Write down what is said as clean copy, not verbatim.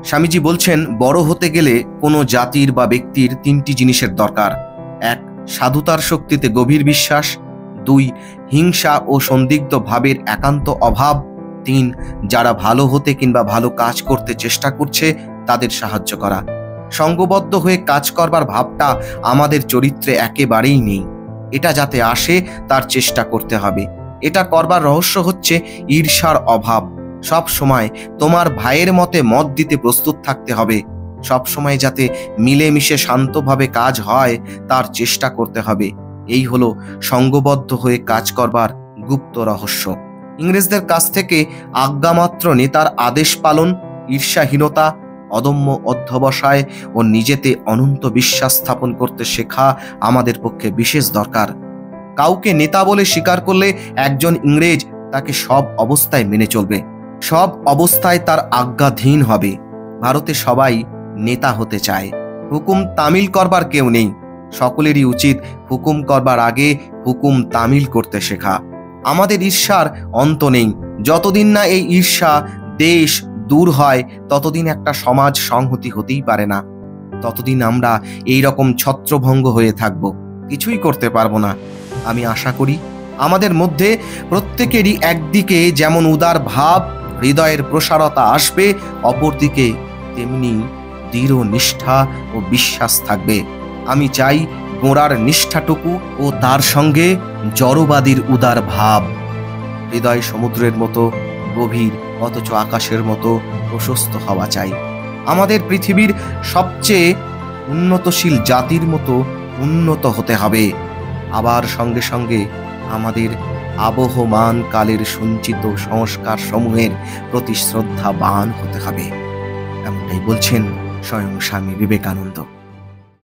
স্বামীজি বলছেন, বড় হতে গেলে কোনো জাতির বা ব্যক্তির তিনটি জিনিসের দরকার। 1. সাধুতার শক্তিতে গভীর বিশ্বাস। 2. হিংসা ও সন্দিগ্ধ ভাবের একান্ত অভাব। 3. যারা ভালো হতে কিংবা ভালো কাজ করতে চেষ্টা করছে তাদের সাহায্য করা। সঙ্গবদ্ধ হয়ে কাজ করবার ভাবটা আমাদের চরিত্রে একেবারেই নেই। এটা যাতে আসে তার চেষ্টা করতে হবে। এটা করবার রহস্য হচ্ছে ঈর্ষার অভাব। সব সময় তোমার ভাইয়ের মতে মত দিতে প্রস্তুত থাকতে হবে। সব সময় যাতে মিলেমিশে শান্তভাবে কাজ হয় তার চেষ্টা করতে হবে। এই হলো সঙ্গবদ্ধ হয়ে কাজ করবার গুপ্ত রহস্য। ইংরেজদের কাছ থেকে আজ্ঞামাত্র নেতার আদেশ পালন, ঈর্ষাহীনতা, অদম্য অধ্যবসায় ও নিজেতে অনন্ত বিশ্বাস স্থাপন করতে শেখা আমাদের পক্ষে বিশেষ দরকার। কাউকে নেতা বলে স্বীকার করলে একজন ইংরেজ তাকে সব অবস্থায় মেনে চলবে, সব অবস্থায় তার আজ্ঞাধীন হবে। ভারতে সবাই নেতা হতে চায়, হুকুম তামিল করবার কেউ নেই। সকলেরই উচিত হুকুম করবার আগে হুকুম তামিল করতে শেখা। আমাদের ঈর্ষার অন্ত নেই। যতদিন না এই ঈর্ষা দেশ দূর হয় ততদিন একটা সমাজ সংহতি হতেই পারে না। ততদিন আমরা এই রকম ছত্রভঙ্গ হয়ে থাকব, কিছুই করতে পারবো না। আমি আশা করি আমাদের মধ্যে প্রত্যেকেরই একদিকে যেমন উদার ভাব, হৃদয়ের প্রসারতা আসবে, অপরদিকে তেমনি দৃঢ় নিষ্ঠা ও বিশ্বাস থাকবে। আমি চাই গোঁড়ার নিষ্ঠাটুকু ও তার সঙ্গে জড়বাদীর উদার ভাব। হৃদয় সমুদ্রের মতো গভীর অথচ আকাশের মতো প্রশস্ত হওয়া চাই। আমাদের পৃথিবীর সবচেয়ে উন্নতশীল জাতির মতো উন্নত হতে হবে। আবার সঙ্গে সঙ্গে আমাদের আবহমান কালের সঞ্চিত সংস্কার সমূহের প্রতি শ্রদ্ধাবান হতে হবে। এমনটাই বলছেন স্বয়ং স্বামী বিবেকানন্দ।